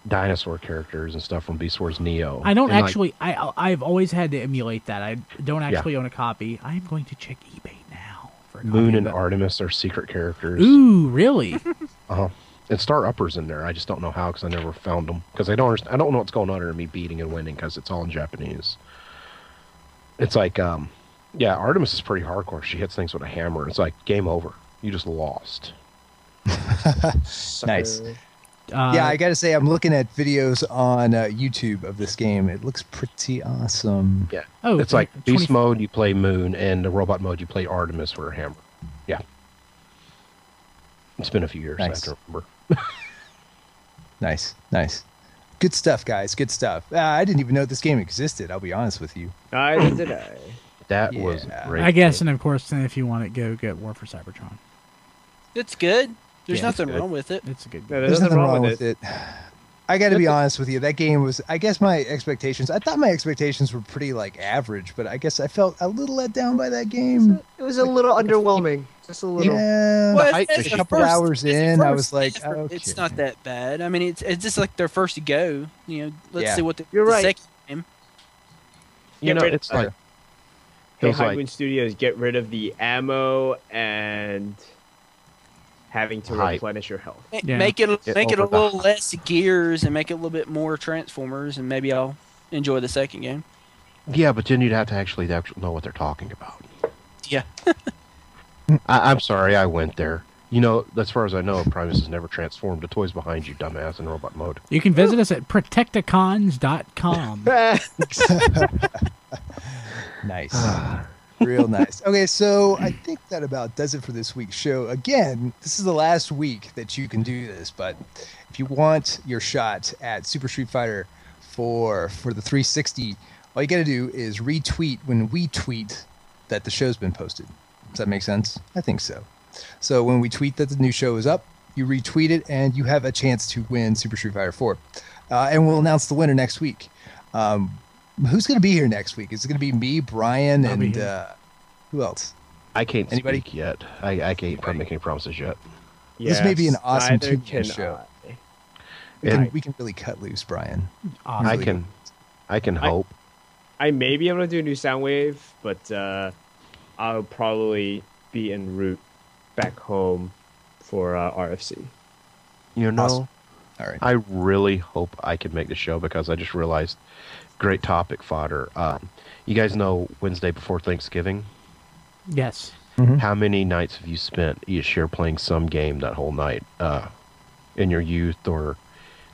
dinosaur characters and stuff from Beast Wars Neo. I don't And, actually. I've always had to emulate that. I don't actually own a copy. I am going to check eBay now for a copy Moon of and that. Artemis are secret characters. Ooh, really? And Star Upper's in there. I just don't know how because I never found them. Because I don't understand. I don't know what's going on under me beating and winning because it's all in Japanese. It's like, Artemis is pretty hardcore. She hits things with a hammer. It's like game over. You just lost. Nice. Yeah, I gotta say, I'm looking at videos on YouTube of this game. It looks pretty awesome. Yeah. Oh, It's like 20 Beast mode, you play Moon, and the robot mode, you play Artemis for a hammer. Yeah. It's been a few years. Nice. I have to remember. Nice. Good stuff, guys. Good stuff. I didn't even know this game existed. I'll be honest with you. Neither did I. That was Yeah. great. I guess, game. and of course, then if you want it, go get War for Cybertron. It's good. There's Yeah, it's nothing good. wrong with it. It's a good No, game. There's nothing wrong with it. I got to be honest with you. That game was, I guess my expectations, I thought my expectations were pretty like average, but I guess I felt a little let down by that game. It was a little underwhelming. Just a little. Yeah. Well, hype it's is the a couple first- hours it's the in, I first was like, effort. okay. It's not that bad. I mean, it's just like their first go. You know, let's Yeah. see what You're the right. second game. You know, rid- it's like. Hey, Feels like- Highwind Studios, get rid of the ammo and having to Hype. replenish your health. Yeah. Make it Get make it a over the little less gears and make it a little bit more Transformers, and maybe I'll enjoy the second game. Yeah, but then you'd have to actually know what they're talking about. Yeah. I'm sorry, I went there. You know, as far as I know, Primus has never transformed. The toy's behind you, dumbass, in robot mode. You can visit us at protecticons.com. Nice. Real nice. Okay, so I think that about does it for this week's show. Again, this is the last week that you can do this, but if you want your shot at Super Street Fighter for the 360, all you got to do is retweet when we tweet that the show's been posted. Does that make sense? I think so. So when we tweet that the new show is up, you retweet it, and you have a chance to win Super Street Fighter 4. And we'll announce the winner next week. Who's going to be here next week? Is it going to be me, Brian, I'll be and here. who else? I can't Anybody? speak yet. I can't make any promises yet. This may be an awesome neither two-man can show. I. We can really cut loose, Brian. Awesome. I can hope. I may be able to do a new Soundwave, but I'll probably be en route back home for RFC. You know, Awesome. All right. I really hope I can make the show because I just realized great topic fodder. You guys know Wednesday before Thanksgiving? Yes. How many nights have you spent each year playing some game that whole night in your youth or,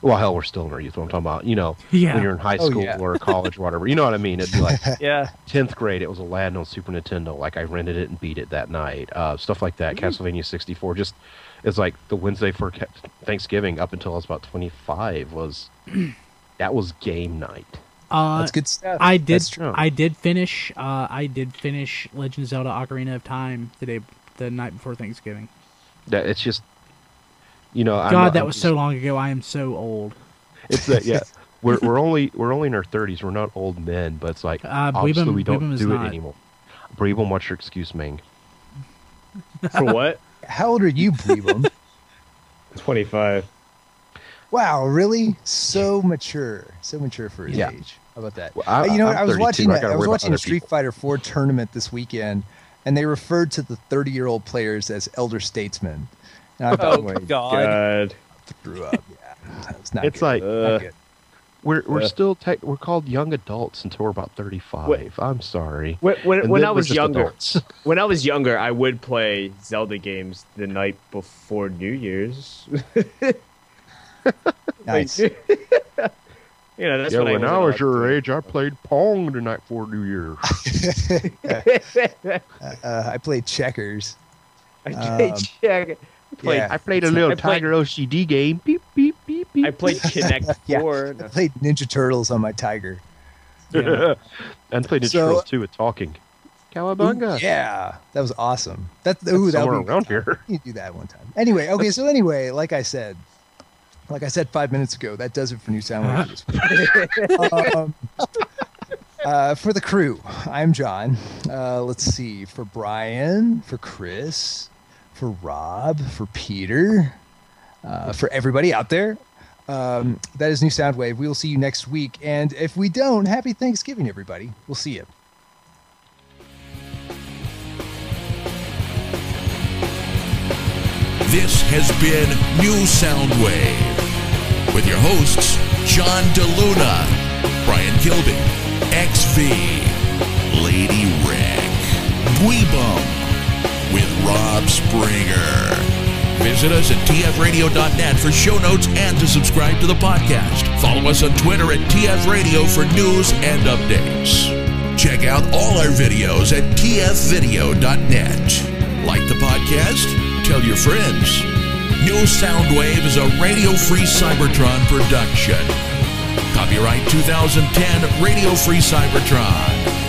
well, hell, we're still in our youth. What I'm talking about, you know, Yeah. when you're in high Oh, school yeah. or college or whatever. You know what I mean? It'd be like Yeah. 10th grade, it was Aladdin on Super Nintendo. Like I rented it and beat it that night. Stuff like that. Castlevania 64. Just it's like the Wednesday for Thanksgiving up until I was about 25 was that was game night. That's good stuff. I did. That's true. I did finish. I did finish Legend of Zelda: Ocarina of Time today, the night before Thanksgiving. That it's just, you know. God, that was so long ago. I am so old. It's that yeah. We're only in our 30s. We're not old men, but it's like obviously we don't Weebum is do it not. anymore. Breebum, what's your excuse, Ming? For what? How old are you, Breebum? 25. Wow, really? So mature for his Yeah. age. How about that? Well, I was 32. watching. I gotta I was worry about watching a other Street people. Fighter 4 tournament this weekend, and they referred to the 30-year-old players as elder statesmen. And I Oh thought, my My God. God. threw up. Yeah, that was not It's good. like Not good. we're still we're called young adults until we're about 35. Wait. I'm sorry. When And when then I we're was just younger, adults. when I was younger, I would play Zelda games the night before New Year's. Nice. You know, that's Yeah, when when I wasn't was your allowed to age, I played Pong the night before New Year. do it. I played checkers. I played check. Yeah. I played a little I played- Tiger OCD game. Beep, beep, beep, beep. I played Kinect Yeah. 4. I played Ninja Turtles on my Tiger. Yeah. And played Ninja So- Turtles 2 with talking. Cowabunga. Ooh, yeah, that was awesome. That That's would somewhere be around here. You do that one time. Anyway, like I said 5 minutes ago, that does it for New Soundwave this week. For the crew, I'm John. Let's see, for Brian, for Chris, for Rob, for Peter, for everybody out there. That is New Soundwave. We will see you next week. And if we don't, happy Thanksgiving, everybody. We'll see you. This has been New Soundwave with your hosts, John DeLuna, Brian Kilby, XV, Lady Rick, Dweebum, with Rob Springer. Visit us at tfradio.net for show notes and to subscribe to the podcast. Follow us on Twitter at tfradio for news and updates. Check out all our videos at tfvideo.net. Like the podcast? Tell your friends. New Soundwave is a radio-free Cybertron production. Copyright 2010 Radio Free Cybertron.